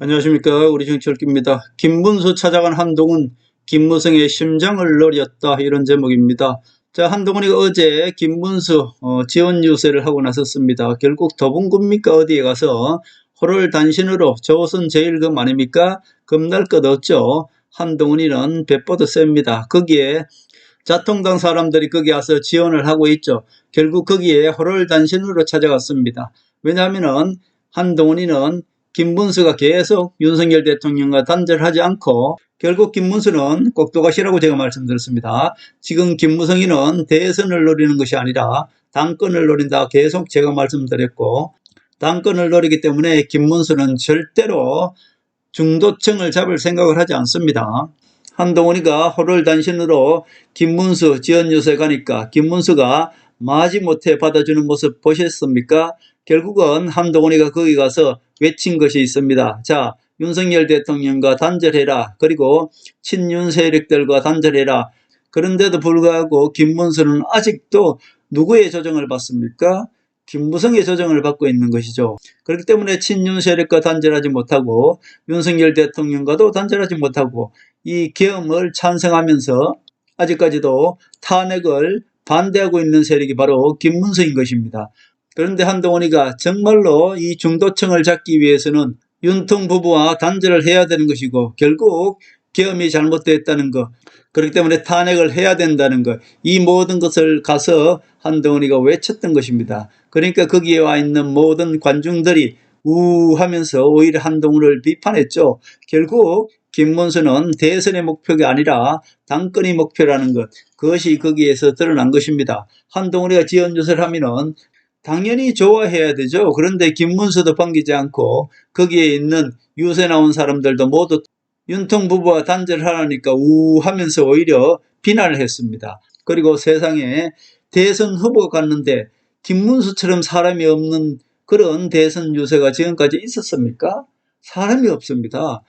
안녕하십니까. 우리 정치열기입니다. 김문수 찾아간 한동훈, 김무성의 심장을 노렸다. 이런 제목입니다. 자, 한동훈이가 어제 김문수 지원 유세를 하고 나섰습니다. 결국 더분굽니까 어디에 가서 호를 단신으로 조선제일금 아닙니까? 겁날 것 없죠. 한동훈이는 배보다 셉니다. 거기에 자통당 사람들이 거기 와서 지원을 하고 있죠. 결국 거기에 호를 단신으로 찾아갔습니다. 왜냐하면은 한동훈이는 김문수가 계속 윤석열 대통령과 단절하지 않고 결국 김문수는 꼭두가시라고 제가 말씀드렸습니다. 지금 김무성이는 대선을 노리는 것이 아니라 당권을 노린다 계속 제가 말씀드렸고, 당권을 노리기 때문에 김문수는 절대로 중도층을 잡을 생각을 하지 않습니다. 한동훈이가 호를 단신으로 김문수 지원 유세 가니까 김문수가 마지못해 받아주는 모습 보셨습니까? 결국은 한동훈이가 거기 가서 외친 것이 있습니다. 자, 윤석열 대통령과 단절해라. 그리고 친윤 세력들과 단절해라. 그런데도 불구하고 김문수는 아직도 누구의 조정을 받습니까? 김무성의 조정을 받고 있는 것이죠. 그렇기 때문에 친윤 세력과 단절하지 못하고 윤석열 대통령과도 단절하지 못하고 이 계엄을 찬성하면서 아직까지도 탄핵을 반대하고 있는 세력이 바로 김문수인 것입니다. 그런데 한동훈이가 정말로 이 중도층을 잡기 위해서는 윤통 부부와 단절을 해야 되는 것이고 결국 계엄이 잘못됐다는 것, 그렇기 때문에 탄핵을 해야 된다는 것, 이 모든 것을 가서 한동훈이가 외쳤던 것입니다. 그러니까 거기에 와 있는 모든 관중들이 우하면서 오히려 한동훈을 비판했죠. 결국 김문수는 대선의 목표가 아니라 당권이 목표라는 것, 그것이 거기에서 드러난 것입니다. 한동훈이가 지원 유세를 하면은 당연히 좋아해야 되죠. 그런데 김문수도 반기지 않고 거기에 있는 유세 나온 사람들도 모두 윤통 부부와 단절을 하라니까 우하면서 오히려 비난을 했습니다. 그리고 세상에 대선 후보가 갔는데 김문수처럼 사람이 없는 그런 대선 유세가 지금까지 있었습니까? 사람이 없습니다.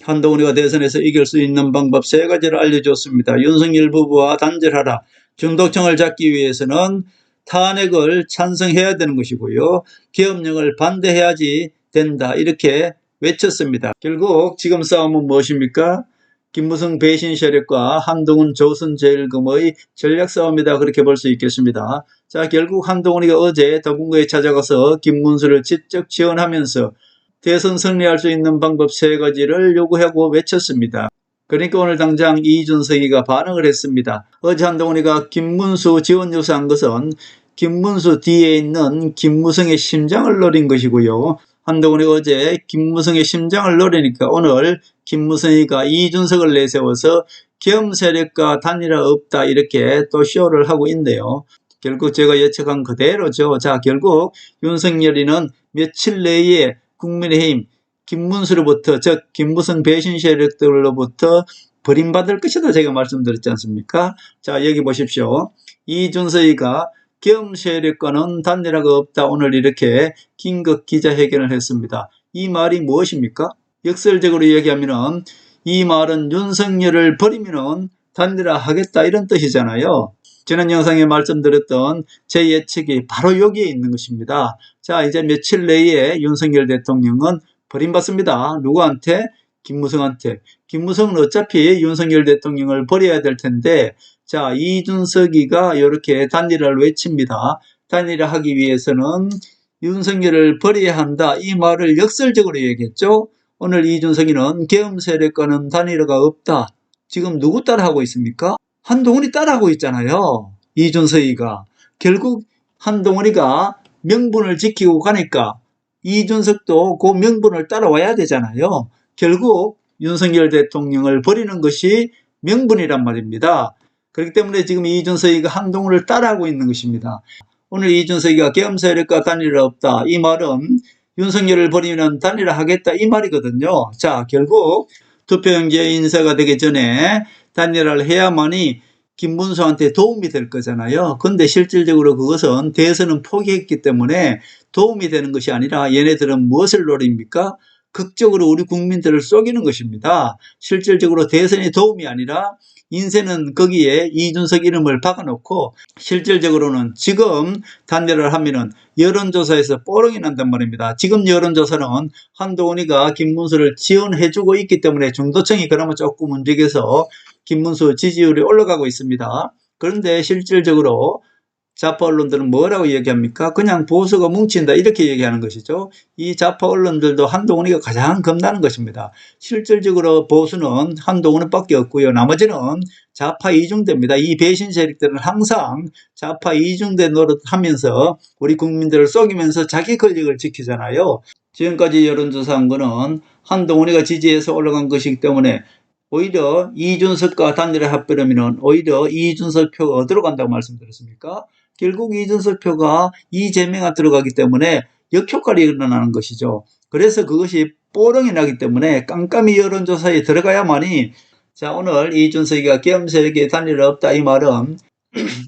한동훈이가 대선에서 이길 수 있는 방법 3가지를 알려줬습니다. 윤석열 부부와 단절하라. 중도층을 잡기 위해서는 탄핵을 찬성해야 되는 것이고요. 계엄령을 반대해야지 된다. 이렇게 외쳤습니다. 결국 지금 싸움은 무엇입니까? 김무성 배신 세력과 한동훈 조선제일금의 전략 싸움이다. 그렇게 볼 수 있겠습니다. 자, 결국 한동훈이가 어제 더분구에 찾아가서 김문수를 직접 지원하면서 대선 승리할 수 있는 방법 3가지를 요구하고 외쳤습니다. 그러니까 오늘 당장 이준석이가 반응을 했습니다. 어제 한동훈이가 김문수 지원 요구한 것은 김문수 뒤에 있는 김무성의 심장을 노린 것이고요. 한동훈이 어제 김무성의 심장을 노리니까 오늘 김무성이가 이준석을 내세워서 계엄 세력과 단일화 없다 이렇게 또 쇼를 하고 있네요. 결국 제가 예측한 그대로죠. 자, 결국 윤석열이는 며칠 내에 국민의힘 김문수로부터 즉 김무성 배신 세력들로부터 버림받을 것이다 제가 말씀드렸지 않습니까? 자, 여기 보십시오. 이준석이가 계엄 세력과는 단일화가 없다. 오늘 이렇게 긴급 기자회견을 했습니다. 이 말이 무엇입니까? 역설적으로 얘기하면 이 말은 윤석열을 버리면 단일화 하겠다 이런 뜻이잖아요. 지난 영상에 말씀드렸던 제 예측이 바로 여기에 있는 것입니다. 자, 이제 며칠 내에 윤석열 대통령은 버림받습니다. 누구한테? 김무성한테. 김무성은 어차피 윤석열 대통령을 버려야 될 텐데, 자, 이준석이가 이렇게 단일화를 외칩니다. 단일화 하기 위해서는 윤석열을 버려야 한다. 이 말을 역설적으로 얘기했죠. 오늘 이준석이는 계엄 세력과는 단일화가 없다. 지금 누구 따라하고 있습니까? 한동훈이 따라하고 있잖아요. 이준석이가. 결국 한동훈이가 명분을 지키고 가니까 이준석도 그 명분을 따라와야 되잖아요. 결국 윤석열 대통령을 버리는 것이 명분이란 말입니다. 그렇기 때문에 지금 이준석이가 한동훈을 따라하고 있는 것입니다. 오늘 이준석이가 계엄 세력과 단일화 없다. 이 말은 윤석열을 버리면 단일화 하겠다 이 말이거든요. 자, 결국 투표용지에 인쇄가 되기 전에 단일화를 해야만이 김문수한테 도움이 될 거잖아요. 그런데 실질적으로 그것은 대선은 포기했기 때문에 도움이 되는 것이 아니라 얘네들은 무엇을 노립니까? 극적으로 우리 국민들을 속이는 것입니다. 실질적으로 대선이 도움이 아니라 인쇄는 거기에 이준석 이름을 박아놓고 실질적으로는 지금 단일화를 하면은 여론조사에서 뽀록이 난단 말입니다. 지금 여론조사는 한동훈이가 김문수를 지원해주고 있기 때문에 중도층이 그나마 조금 움직여서 김문수 지지율이 올라가고 있습니다. 그런데 실질적으로 좌파 언론들은 뭐라고 얘기합니까? 그냥 보수가 뭉친다 이렇게 얘기하는 것이죠. 이 좌파 언론들도 한동훈이가 가장 겁나는 것입니다. 실질적으로 보수는 한동훈은 밖에 없고요. 나머지는 좌파 이중대입니다. 이 배신 세력들은 항상 좌파 이중대 노릇하면서 우리 국민들을 속이면서 자기 권력을 지키잖아요. 지금까지 여론조사한 거는 한동훈이가 지지해서 올라간 것이기 때문에 오히려 이준석과 단일화 합병하면 오히려 이준석 표가 어디로 간다고 말씀드렸습니까? 결국 이준석 표가 이재명가 들어가기 때문에 역효과가 일어나는 것이죠. 그래서 그것이 뽀롱이 나기 때문에 깜깜이 여론조사에 들어가야만이 자 오늘 이준석이가 계엄세력에 단일화 없다 이 말은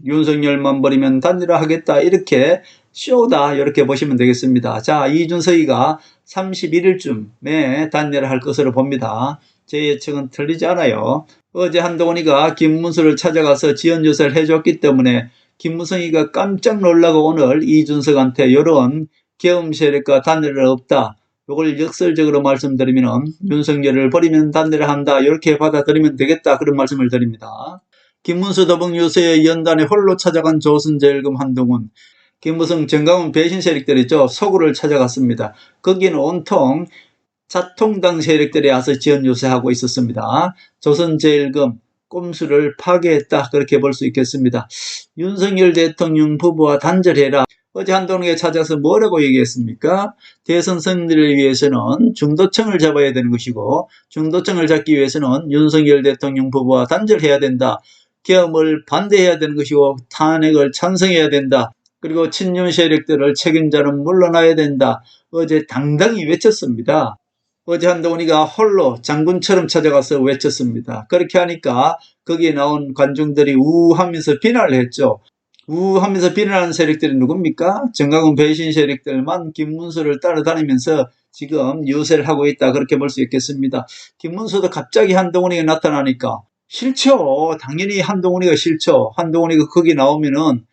윤석열만 버리면 단일화 하겠다 이렇게 쇼다 이렇게 보시면 되겠습니다. 자 이준석이가 31일쯤에 단일화 할 것으로 봅니다. 제 예측은 틀리지 않아요. 어제 한동훈이가 김문수를 찾아가서 지원조사를 해줬기 때문에 김무성이가 깜짝 놀라고 오늘 이준석한테 이런 계엄 세력과 단일화 없다. 이걸 역설적으로 말씀드리면 윤석열을 버리면 단일화 한다. 이렇게 받아들이면 되겠다. 그런 말씀을 드립니다. 김문수 더불어민주당의 연단에 홀로 찾아간 조선제일금 한동훈. 김무성 정강훈 배신 세력들이죠. 서구를 찾아갔습니다. 거기는 온통 자통당 세력들이 와서 지원 요새하고 있었습니다. 조선제일금 꼼수를 파괴했다 그렇게 볼 수 있겠습니다. 윤석열 대통령 부부와 단절해라. 어제 한동훈에게 찾아서 뭐라고 얘기했습니까? 대선 승리를 위해서는 중도층을 잡아야 되는 것이고 중도층을 잡기 위해서는 윤석열 대통령 부부와 단절해야 된다. 계엄을 반대해야 되는 것이고 탄핵을 찬성해야 된다. 그리고 친윤 세력들을 책임자는 물러나야 된다. 어제 당당히 외쳤습니다. 어제 한동훈이가 홀로 장군처럼 찾아가서 외쳤습니다. 그렇게 하니까 거기에 나온 관중들이 우하면서 비난을 했죠. 우하면서 비난하는 세력들이 누굽니까? 정강훈 배신 세력들만 김문수를 따라다니면서 지금 유세를 하고 있다 그렇게 볼 수 있겠습니다. 김문수도 갑자기 한동훈이가 나타나니까 싫죠. 당연히 한동훈이가 싫죠. 한동훈이가 거기 나오면은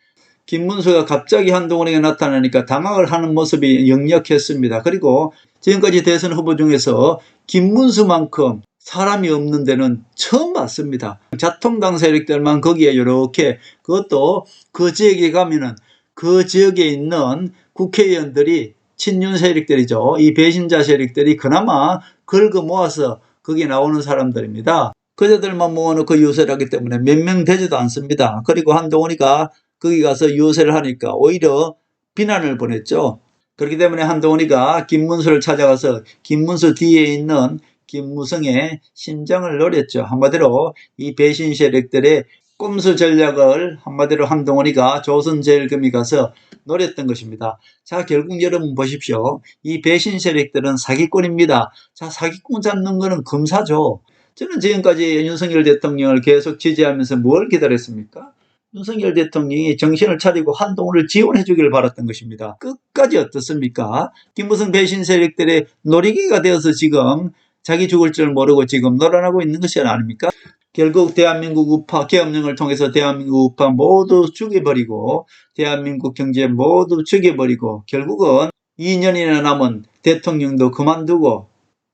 김문수가 갑자기 한동훈에게 나타나니까 당황을 하는 모습이 역력했습니다. 그리고 지금까지 대선 후보 중에서 김문수만큼 사람이 없는 데는 처음 봤습니다. 자통당 세력들만 거기에 이렇게 그것도 그 지역에 가면은 그 지역에 있는 국회의원들이 친윤 세력들이죠. 이 배신자 세력들이 그나마 긁어 모아서 거기 나오는 사람들입니다. 그자들만 모아놓고 유세를 하기 때문에 몇 명 되지도 않습니다. 그리고 한동훈이가 거기 가서 유세를 하니까 오히려 비난을 보냈죠. 그렇기 때문에 한동훈이가 김문수를 찾아가서 김문수 뒤에 있는 김무성의 심장을 노렸죠. 한마디로 이 배신 세력들의 꼼수 전략을 한마디로 한동훈이가 조선제일금이 가서 노렸던 것입니다. 자 결국 여러분 보십시오. 이 배신 세력들은 사기꾼입니다. 자 사기꾼 잡는 거는 검사죠. 저는 지금까지 윤석열 대통령을 계속 지지하면서 뭘 기다렸습니까? 윤석열 대통령이 정신을 차리고 한동훈을 지원해 주기를 바랐던 것입니다. 끝까지 어떻습니까? 김무성 배신 세력들의 놀이기가 되어서 지금 자기 죽을 줄 모르고 지금 놀아나고 있는 것이 아닙니까? 결국 대한민국 우파 계엄령을 통해서 대한민국 우파 모두 죽여버리고 대한민국 경제 모두 죽여버리고 결국은 2년이나 남은 대통령도 그만두고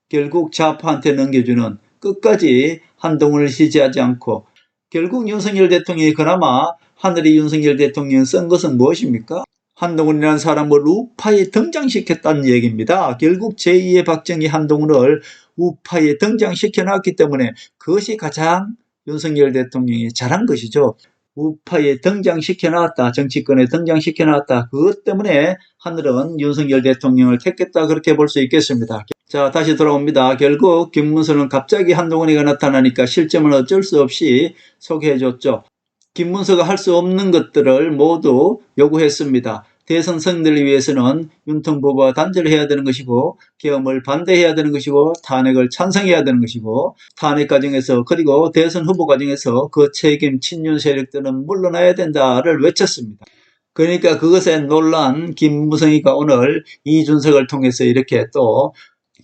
결국 좌파한테 넘겨주는 끝까지 한동훈을 지지하지 않고 결국 윤석열 대통령이 그나마 하늘이 윤석열 대통령 쓴 것은 무엇입니까? 한동훈이라는 사람을 우파에 등장시켰다는 얘기입니다. 결국 제2의 박정희 한동훈을 우파에 등장시켜놨기 때문에 그것이 가장 윤석열 대통령이 잘한 것이죠. 우파에 등장시켜놨다. 정치권에 등장시켜놨다. 그것 때문에 하늘은 윤석열 대통령을 택했다. 그렇게 볼 수 있겠습니다. 자 다시 돌아옵니다. 결국 김문수는 갑자기 한동훈이가 나타나니까 실점을 어쩔 수 없이 소개해줬죠. 김문수가 할 수 없는 것들을 모두 요구했습니다. 대선 승리를 위해서는 윤통 부부와 단절해야 되는 것이고 계엄을 반대해야 되는 것이고 탄핵을 찬성해야 되는 것이고 탄핵 과정에서 그리고 대선 후보 과정에서 그 책임 친윤 세력들은 물러나야 된다를 외쳤습니다. 그러니까 그것에 놀란 김무성이가 오늘 이준석을 통해서 이렇게 또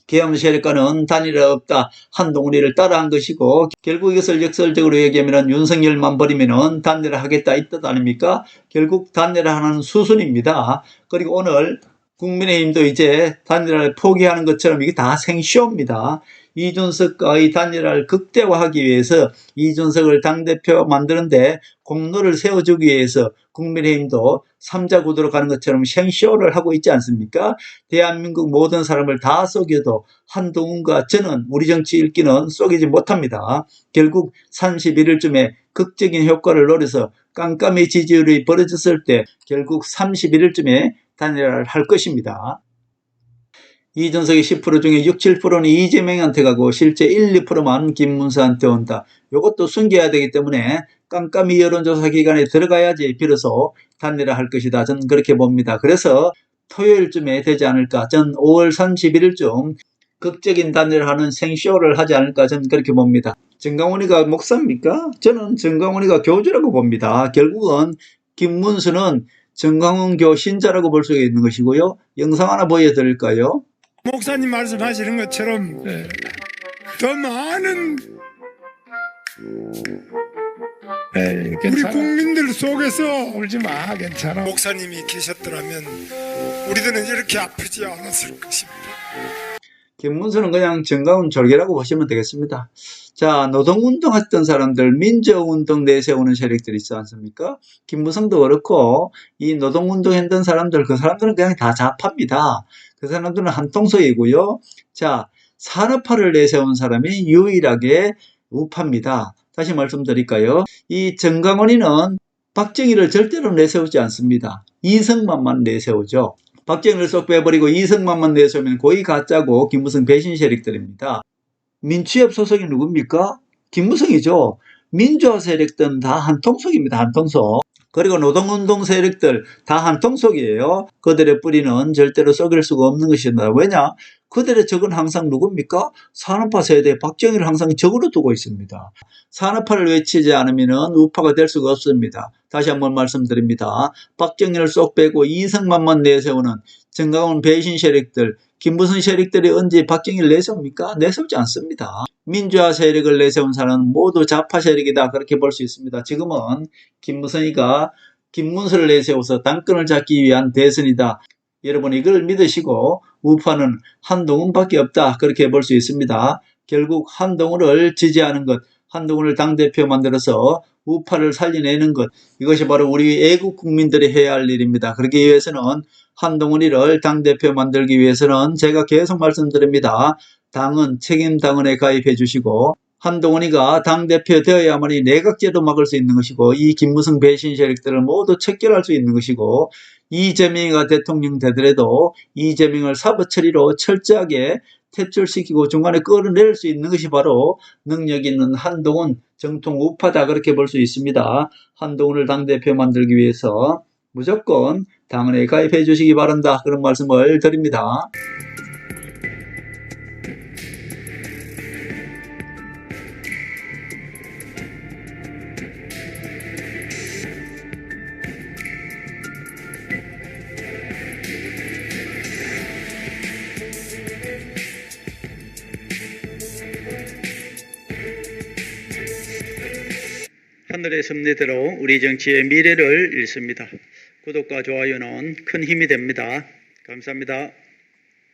계엄 세력과는 단일화 없다. 한동훈이를 따라한 것이고 결국 이것을 역설적으로 얘기하면 윤석열만 버리면 단일화 하겠다 이 뜻 아닙니까? 결국 단일화하는 수순입니다. 그리고 오늘 국민의힘도 이제 단일화를 포기하는 것처럼 이게 다 생쇼입니다. 이준석과의 단일화를 극대화하기 위해서 이준석을 당대표 만드는데 공로를 세워주기 위해서 국민의힘도 3자 구도로 가는 것처럼 생쇼를 하고 있지 않습니까? 대한민국 모든 사람을 다 속여도 한동훈과 저는 우리 정치 읽기는 속이지 못합니다. 결국 31일쯤에 극적인 효과를 노려서 깜깜이 지지율이 벌어졌을 때 결국 31일쯤에 단일화를 할 것입니다. 이준석의 10% 중에 6, 7%는 이재명한테 가고 실제 1, 2%만 김문수한테 온다. 이것도 숨겨야 되기 때문에 깜깜이 여론조사 기간에 들어가야지 비로소 단일화 할 것이다. 저는 그렇게 봅니다. 그래서 토요일쯤에 되지 않을까. 전 5월 31일쯤 극적인 단일화하는 생쇼를 하지 않을까. 저는 그렇게 봅니다. 정강훈이가 목사입니까? 저는 정강훈이가 교주라고 봅니다. 결국은 김문수는 정강훈 교 신자라고 볼 수가 있는 것이고요. 영상 하나 보여드릴까요? 목사님 말씀하시는 것처럼 더 많은 우리 국민들 속에서 울지 마, 괜찮아. 목사님이 계셨더라면 우리들은 이렇게 아프지 않았을 것입니다. 김문수는 그냥 정강훈 졸개라고 보시면 되겠습니다. 자, 노동운동 했던 사람들, 민주운동 내세우는 세력들이 있지 않습니까? 김무성도 그렇고 이 노동운동 했던 사람들, 그 사람들은 그냥 다 좌파입니다. 그 사람들은 한통속이고요. 자, 산업화를 내세운 사람이 유일하게 우파입니다. 다시 말씀드릴까요? 이 정강훈이는 박정희를 절대로 내세우지 않습니다. 이승만만 내세우죠. 박정희를 쏙 빼버리고 이승만만 내세우면 고의 가짜고 김무성 배신 세력들입니다. 민취협 소속이 누굽니까? 김무성이죠. 민주화 세력들은 다 한통속입니다. 한통속. 그리고 노동운동 세력들 다 한통속이에요. 그들의 뿌리는 절대로 썩일 수가 없는 것입니다. 왜냐? 그들의 적은 항상 누굽니까? 산업화 세대 박정희를 항상 적으로 두고 있습니다. 산업화를 외치지 않으면 우파가 될 수가 없습니다. 다시 한번 말씀드립니다. 박정희를 쏙 빼고 이승만만 내세우는 정강훈 배신 세력들, 김무성 세력들이 언제 박정희를 내세웁니까? 내세우지 않습니다. 민주화 세력을 내세운 사람은 모두 좌파 세력이다. 그렇게 볼 수 있습니다. 지금은 김무성이가 김문수를 내세워서 당권을 잡기 위한 대선이다. 여러분 이걸 믿으시고 우파는 한동훈밖에 없다. 그렇게 볼 수 있습니다. 결국 한동훈을 지지하는 것, 한동훈을 당대표 만들어서 우파를 살려내는 것, 이것이 바로 우리 애국 국민들이 해야 할 일입니다. 그러기 위해서는 한동훈이를 당대표 만들기 위해서는 제가 계속 말씀드립니다. 당은 책임당원에 가입해 주시고 한동훈이가 당대표 되어야만이 내각제도 막을 수 있는 것이고 이 김무성 배신 세력들을 모두 척결할 수 있는 것이고 이재명이가 대통령 되더라도 이재명을 사법 처리로 철저하게 퇴출시키고 중간에 끌어낼 수 있는 것이 바로 능력 있는 한동훈 정통 우파다 그렇게 볼 수 있습니다. 한동훈을 당대표 만들기 위해서 무조건 당원에 가입해 주시기 바란다. 그런 말씀을 드립니다. 하늘의 섭리대로 우리 정치의 미래를 읽습니다. 구독과 좋아요는 큰 힘이 됩니다. 감사합니다.